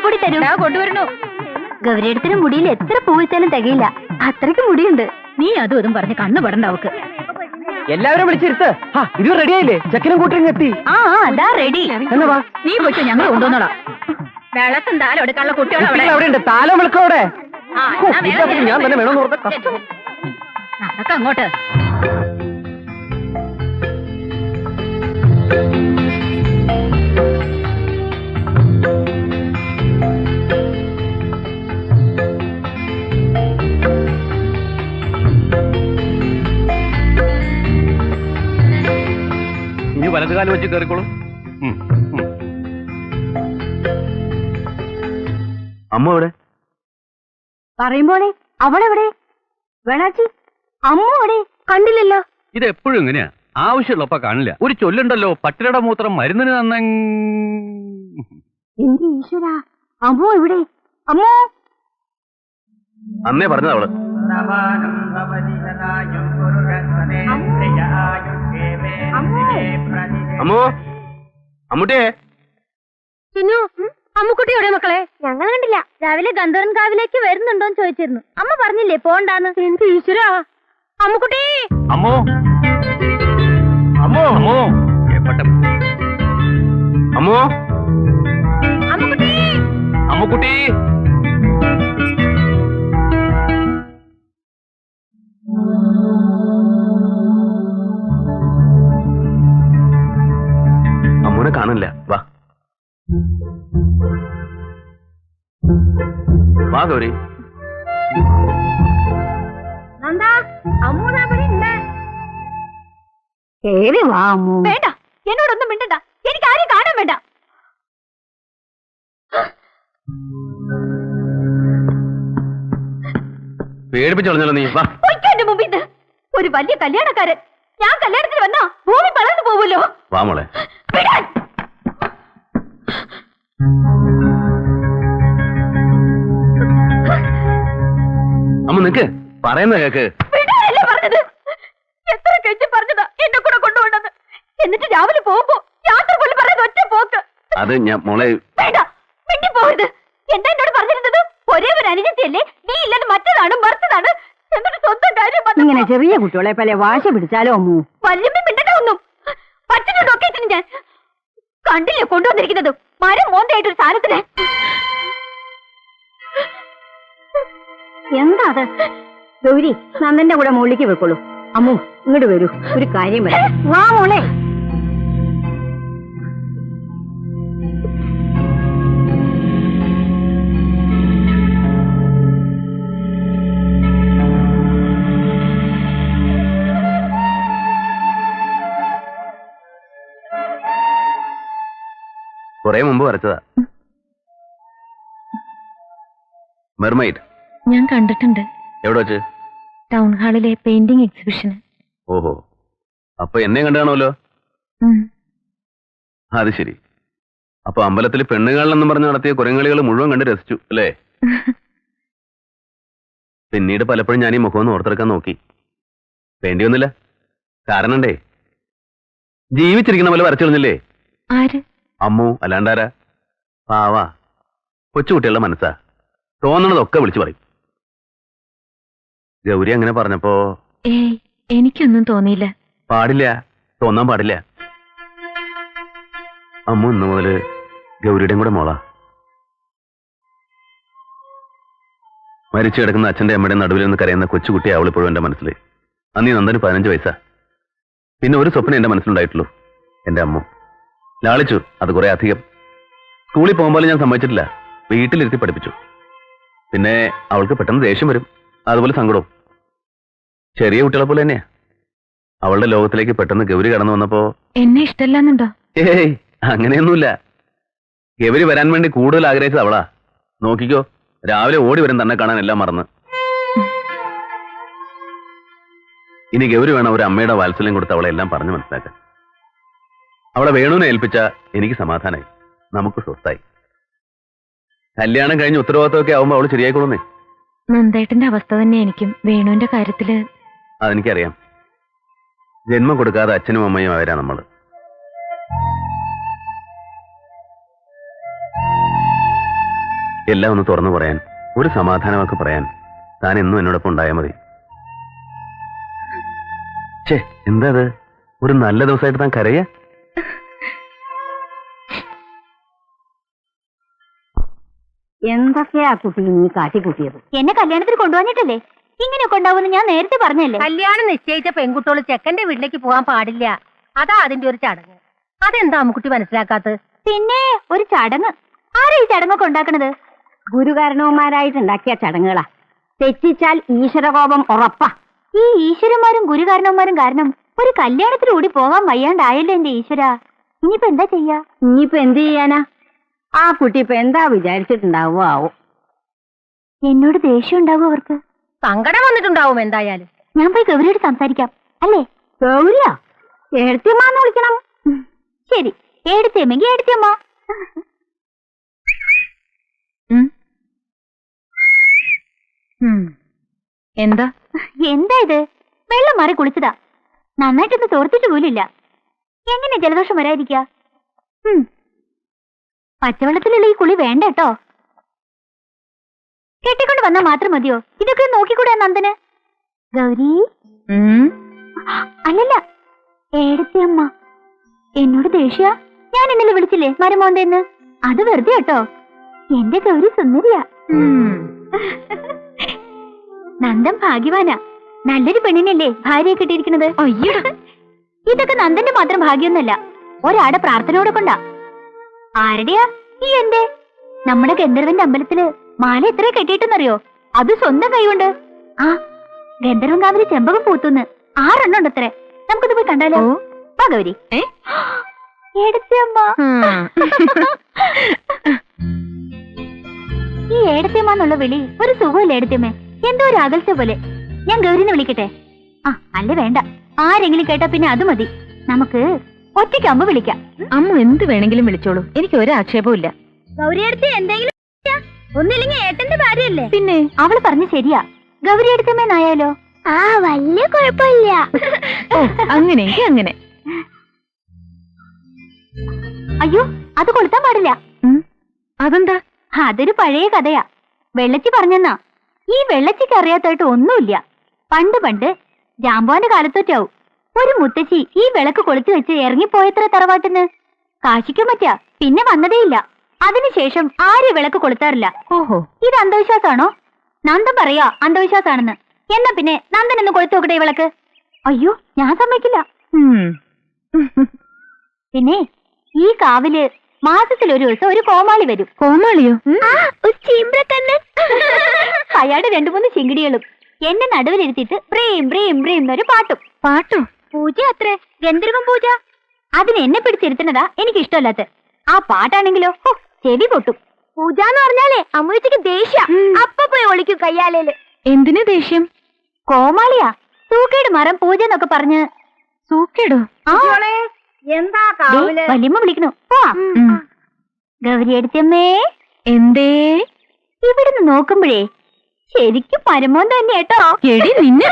കൂടി തരും. കൊണ്ടുവരണോ? ഗൗരിയടത്തിന് മുടിയിൽ എത്ര പൂവിച്ചാലും തികയില്ല, അത്രയ്ക്ക് മുടിയുണ്ട്. നീ അതും ഇതും പറഞ്ഞ് കണ്ണു പെടണ്ട അവക്ക്. എല്ലാവരും വിളിച്ചിരുത്ത്. ഇത് റെഡിയായില്ലേ? ചെക്കനും കൂട്ടരും എത്തി. അതാ റെഡി. നീ പോയിട്ട് ഞങ്ങൾ കൊണ്ടുവന്നോളാം. വെള്ളത്തും താലം എടുക്കാനുള്ള കുട്ടികളവിടെ താലം വിളിക്കോടെ. ഞാൻ തന്നെ വേണമെന്ന് പറഞ്ഞ കഷ്ടം. നടക്ക അങ്ങോട്ട്. ഇനി വലതുകാലം വെച്ച് കയറിക്കോളൂ. അമ്മ എവിടെ? പറയുമ്പോളെ അവളെവിടെ? വേണാച്ചി അമ്മ എവിടെ? കണ്ടില്ലല്ലോ. ഇത് എപ്പോഴും ഇങ്ങനെയാ, ആവശ്യമുള്ളപ്പ കാണില്ല. ഒരു ചൊല്ലുണ്ടല്ലോ, പട്ടിയുടെ മൂത്രം മരുന്നിന് തന്ന. എന്റെ ഈശ്വര, അമ്മോ എവിടെ? അമ്മോ അന്നേ പറഞ്ഞത് അവള്. അമ്മോ, അമ്മൂട്ടിയെ. അമ്മുക്കുട്ടി എവിടെ മക്കളെ? ഞങ്ങൾ കണ്ടില്ല. രാവിലെ ഗന്ധർവൻ കാവിലേക്ക് വരുന്നുണ്ടോന്ന് ചോദിച്ചിരുന്നു. അമ്മ പറഞ്ഞില്ലേ പോണ്ടാന്ന്. എന്റെ ഈശ്വര, അമ്മുക്കുട്ടി. അമ്മോ അമ്മോ അമ്മോ അമ്മോ അമ്മുക്കുട്ടി. അമ്മുക്കുട്ടി. അമ്മൂനെ കാണില്ല. വാ വാ ഗൗരി. കേറി വാ അമ്മു. വേണ്ട, എന്നോടൊന്നും മിണ്ടണ്ട. എനിക്ക് ആരും കാണാൻ വേണ്ട. പേടിപ്പിച്ചോളഞ്ഞല്ലോ നീ. വാ. എന്റെ മുമ്പിൽ ഒരു വലിയ കല്യാണക്കാരൻ. ഞാൻ കല്യാണത്തിന് വന്നാ ഭൂമി പളർന്നു പോവുമല്ലോ. വാ മോളെ. അമ്മ നിക്ക്, പറയുന്ന കേക്ക്. പറഞ്ഞത് എത്ര കെഞ്ചി പറഞ്ഞതാ എന്നെ കൂടെ കൊണ്ടുപോകണമെന്ന്. എന്നിട്ട് രാവിലെ പോകുമ്പോ യാത്ര പോലും പറയുന്ന ഒറ്റ പോക്ക്. അത് ഞാൻ മോളെ. വേണ്ട, മിണ്ടി പോകരുത്. എന്താ എന്നോട് പറഞ്ഞിരുന്നത്? ഒരേ ഒരു അനുജത്തിയല്ലേ, നീ ഇല്ലാതെ മറ്റേതാണ് മറുത്തതാണ്. എന്നിട്ട് സ്വന്തം കാര്യം ഇങ്ങനെ ചെറിയ കുട്ടികളെ പോലെ വാശി പിടിച്ചാലോ അമ്മു? വല്യമ്മ മിണ്ടണ്ട ഒന്നും. പറ്റിനോടൊക്കെ ഞാൻ കണ്ടില്ലേ കൊണ്ടുവന്നിരിക്കുന്നത് മരം മോന്തയായിട്ടൊരു സാധനത്തിന്. എന്താ അത്? ഗൗരി, നന്ദന്റെ കൂടെ മുകളിലേക്ക് വെക്കോളൂ. അമ്മു ഇങ്ങോട്ട് വരൂ, ഒരു കാര്യം വരാം. വാ മോളെ. കുറെ മുമ്പ് വരച്ചതാ. മെർമൈഡ് ഞാൻ കണ്ടിട്ടുണ്ട്. എവിടെ വെച്ച്? ടൗൺ ഹാളിലെ പെയിന്റിംഗ് എക്സിബിഷന്. ഓഹോ, അപ്പൊ എന്നെ കണ്ടാണല്ലോ. അത് ശരി. അപ്പൊ അമ്പലത്തിൽ പെണ്ണുകാളെന്നും പറഞ്ഞ് നടത്തിയ കുരങ്ങളികൾ മുഴുവൻ കണ്ട് രസിച്ചു അല്ലേ? പിന്നീട് പലപ്പോഴും ഞാൻ ഈ മുഖമൊന്ന് ഓർത്തെടുക്കാൻ നോക്കി. വേണ്ടിയൊന്നുമില്ല. കാരണണ്ടേ, ജീവിച്ചിരിക്കുന്ന പോലെ വരച്ചിരുന്നില്ലേ? ആര്? അമ്മു, അല്ലാണ്ടാരാ? പാവാ കൊച്ചുകുട്ടികളുടെ മനസ്സാ, തോന്നണതൊക്കെ വിളിച്ചു പറയും. ഗൗരി അങ്ങനെ പറഞ്ഞപ്പോ എനിക്കൊന്നും തോന്നിയില്ല. പാടില്ല, തോന്നാൻ പാടില്ല. അമ്മു ഇന്നു മുതല് ഗൗരിയുടെയും കൂടെ മോളാ. മരിച്ചു കിടക്കുന്ന അച്ഛന്റെ അമ്മയുടെ നടുവിൽ നിന്ന് കരയുന്ന കൊച്ചുകുട്ടിയെ അവളിപ്പോഴും എന്റെ മനസ്സിൽ. അന്നീ നന്ദന് 15 വയസ്സാ. പിന്നെ ഒരു സ്വപ്നം എന്റെ മനസ്സിലുണ്ടായിട്ടുള്ളൂ, എന്റെ അമ്മു. ലാളിച്ചു, അത് കുറെ അധികം. സ്കൂളിൽ പോകുമ്പോൾ ഞാൻ സമ്മതിച്ചിട്ടില്ല, വീട്ടിലിരുത്തി പഠിപ്പിച്ചു. പിന്നെ അവൾക്ക് പെട്ടെന്ന് ദേഷ്യം വരും, അതുപോലെ സങ്കടവും. ചെറിയ കുട്ടികളെ പോലെ തന്നെയാ. അവളുടെ ലോകത്തിലേക്ക് പെട്ടെന്ന് ഗൗരി കടന്നു വന്നപ്പോ എന്നെ ഇഷ്ടമല്ലെന്നുണ്ടോ? ഏയ്, അങ്ങനെയൊന്നുമില്ല. ഗൗരി വരാൻ വേണ്ടി കൂടുതൽ ആഗ്രഹിച്ചത് അവളാ. നോക്കിക്കോ, രാവിലെ ഓടി വരും തന്നെ കാണാൻ, എല്ലാം മറന്ന്. ഇനി ഗൗരി വേണം ഒരു അമ്മയുടെ വാത്സല്യം കൊടുത്ത് അവളെ എല്ലാം പറഞ്ഞു മനസ്സിലാക്കാൻ. അവളെ വേണുവിനെ ഏൽപ്പിച്ച എനിക്ക് സമാധാനായി, നമുക്ക് സ്വസ്ഥായി. കല്യാണം കഴിഞ്ഞ് ഉത്തരവാദിത്തമൊക്കെ ആവുമ്പോ അവള് ശരിയായിക്കൊള്ളുന്നേ. നന്ദേട്ടന്റെ അവസ്ഥ തന്നെ എനിക്കും വേണുവിന്റെ കാര്യത്തില്. അതെനിക്കറിയാം. ജന്മം കൊടുക്കാതെ അച്ഛനും അമ്മയും അവരാ നമ്മള്. എല്ലാം ഒന്ന് തുറന്നു പറയാൻ, ഒരു സമാധാനമൊക്കെ പറയാൻ താൻ എന്നും എന്നോടൊപ്പം ഉണ്ടായാൽ മതി. ഛേ, എന്താ അത്? ഒരു നല്ല ദിവസമായിട്ട് താൻ കരയാ? എന്തൊക്കെയാ കുട്ടി നീ കാട്ടിക്കൂട്ടിയത്? എന്നെ കല്യാണത്തിന് കൊണ്ടുവന്നിട്ടല്ലേ ഇങ്ങനെയൊക്കെ ഉണ്ടാവുമെന്ന് ഞാൻ നേരത്തെ പറഞ്ഞല്ലേ. കല്യാണം നിശ്ചയിച്ച പെൺകുട്ടികൾ ചെക്കന്റെ വീട്ടിലേക്ക് പോകാൻ പാടില്ല. അതാ അതിന്റെ ഒരു ചടങ്ങ്. അതെന്താ അമ്മുക്കുട്ടി മനസ്സിലാക്കാത്തത്? പിന്നെ ഒരു ചടങ്ങ്. ആരാ ഈ ചടങ്ങൊക്കെ ഉണ്ടാക്കണത്? ഗുരുകാരണവന്മാരായിട്ടുണ്ടാക്കിയ ചടങ്ങുകളാ. തെറ്റിച്ചാൽ ഈശ്വരകോപം ഉറപ്പാ. ഈ ഈശ്വരന്മാരും ഗുരുകാരണവന്മാരും കാരണം ഒരു കല്യാണത്തിന് കൂടി പോകാൻ വയ്യാണ്ടായല്ലോ എന്റെ ഈശ്വര. ഇനിയിപ്പോ എന്താ ചെയ്യാ? ഇനിയിപ്പോ എന്ത് ചെയ്യാനാ? ആ കുട്ടി ഇപ്പൊ എന്താ വിചാരിച്ചിട്ടുണ്ടാവോ ആവോ? എന്നോട് ദേഷ്യം ഉണ്ടാവും അവർക്ക്. സങ്കടം വന്നിട്ടുണ്ടാവും എന്തായാലും. ഞാൻ പോയി ഗൗരിയോട് സംസാരിക്കാം അല്ലേ? ഗൗരിയാ? എഴുത്തിയമ്മാന്ന് വിളിക്കണം. ശരി, എടുത്തേമെങ്കിൽ എടുത്തമ്മ. എന്താ എന്താ ഇത്? വെള്ളം മാറി കുളിച്ചതാ. നന്നായിട്ടൊന്ന് തോർത്തിട്ട് പോലില്ല. എങ്ങനെ ജലദോഷം വരാതിരിക്ക? പച്ചവെള്ളത്തിലുള്ള ഈ കുളി വേണ്ട കേട്ടോ. കെട്ടിക്കൊണ്ട് വന്നാൽ മാത്രം മതിയോ? ഇതൊക്കെ നോക്കിക്കൂടെ നന്ദന്? ഗൗരി അല്ലല്ല, ഏടത്തിയമ്മ. എന്നോട് ദേഷ്യ? ഞാൻ ഇന്നലെ വിളിച്ചില്ലേ മരമോന്തെന്ന്? അത് വെറുതെ കേട്ടോ. എന്റെ ഗൗരി സുന്ദരിയാ. നന്ദൻ ഭാഗ്യവാനാ. നല്ലൊരു പെണ്ണിനല്ലേ ഭാര്യയെ കിട്ടിയിരിക്കുന്നത്. അയ്യോ, ഇതൊക്കെ നന്ദന്റെ മാത്രം ഭാഗ്യമൊന്നുമല്ല, ഒരാടെ പ്രാർത്ഥനയോടെ കൊണ്ടാ. ആരുടെയാ ഈ എന്റെ? നമ്മുടെ ഗന്ധർവന്റെ അമ്പലത്തില് മാല എത്ര കെട്ടിയിട്ടെന്നറിയോ? അത് സ്വന്തം കൈകൊണ്ട്. ആ, ഗന്ധർവൻ കാവില് ചെമ്പകം പൂത്തുന്ന് 6 എണ്ണം ഉണ്ട് അത്രേ. നമുക്കത് പോയി കണ്ടാലോ? വാ ഗൗരി. ഏടത്തിയമ്മ. ഈ ഏടത്തിയമ്മ എന്നുള്ള വിളി ഒരു സുഖമില്ല ഏടത്തിയമ്മേ. എന്തോ ഒരു അകൽച്ച പോലെ. ഞാൻ ഗൗരിനെ വിളിക്കട്ടെ? ആ, അല്ലേ വേണ്ട. ആരെങ്കിലും കേട്ടാ പിന്നെ അത് മതി. നമുക്ക് ഒറ്റയ്ക്കാകുമ്പോ വിളിക്കാം. അമ്മ എന്ത് വേണമെങ്കിലും വിളിച്ചോളൂ, എനിക്ക് ഒരു ആക്ഷേപവും ഇല്ല. ഗൗരിയടുത്ത് എന്തെങ്കിലും ഒന്നില്ലെങ്കിൽ ഏട്ടന്റെ ഭാര്യയല്ലേ? പിന്നെ അവള് പറഞ്ഞു ശരിയാ. ഗൗരി എടുത്തമ്മേന്നായാലോ? ആ, വലിയ കുഴപ്പമില്ല. ഓ, അങ്ങനെയെങ്കിൽ അങ്ങനെ. അയ്യോ, അത് കൊളുത്താൻ പാടില്ല. അതെന്താ? അതൊരു പഴയ കഥയാ. വെള്ളച്ചി പറഞ്ഞെന്നാ. ഈ വെള്ളച്ചിക്ക് അറിയാത്തായിട്ട് ഒന്നുമില്ല. പണ്ട് ജാമ്പോന്റെ കാലത്തൊറ്റാവും ഒരു മുത്തശ്ശി ഈ വിളക്ക് കൊളുത്തി വെച്ച് ഇറങ്ങിപ്പോയത്ര തറവാട്ടിന്ന്. കാശിക്കാൻ പറ്റാ, പിന്നെ വന്നതേയില്ല. അതിനുശേഷം ആരും വിളക്ക് കൊളുത്താറില്ല. ഓഹോ, ഇത് അന്ധവിശ്വാസമാണോ? നന്ദൻ പറയാ അന്ധവിശ്വാസാണെന്ന്. എന്നാ പിന്നെ നന്ദൻ ഒന്ന് കൊളുത്തു നോക്കട്ടെ ഈ വിളക്ക്. അയ്യോ, ഞാൻ സമ്മതിക്കില്ല. പിന്നെ ഈ കാവില് മാസത്തിലൊരു ദിവസം ഒരു കോമാളി വരും. കോമാളിയോ? അയാളുടെ 2-3 ചിങ്കിടികളും എന്നെ നടുവിലിരുത്തിയിട്ട് ബ്രീം ബ്രീം ബ്രീം എന്നൊരു പാട്ടും. പാട്ടോ? പൂജ അത്രേ, ഗന്ധർവം പൂജ. അതിന് എന്നെ പിടിച്ചിരുത്തുന്നതാ എനിക്ക് ഇഷ്ടമല്ലാത്ത. ആ പാട്ടാണെങ്കിലോ ചെവി പൊട്ടും. പൂജ എന്ന് പറഞ്ഞാലേ അമ്മൂച്ചക്ക് ദേഷ്യ. അപ്പൊ പോയി ഒളിക്കും കയ്യാലേല്. എന്തിനു ദേഷ്യം? കോമാളിയാ. സൂക്കേട് മരം പൂജ എന്നൊക്കെ പറഞ്ഞ്. സൂക്കേടോ? എന്താ കാവില്? വല്യമ്മ വിളിക്കണു. ഗൗരി എടുത്തമ്മേ. എന്തേ? ഇവിടുന്ന് നോക്കുമ്പോഴേ ശരിക്കും പരമോൻ തന്നെ കേട്ടോ. എടി നിന്നെ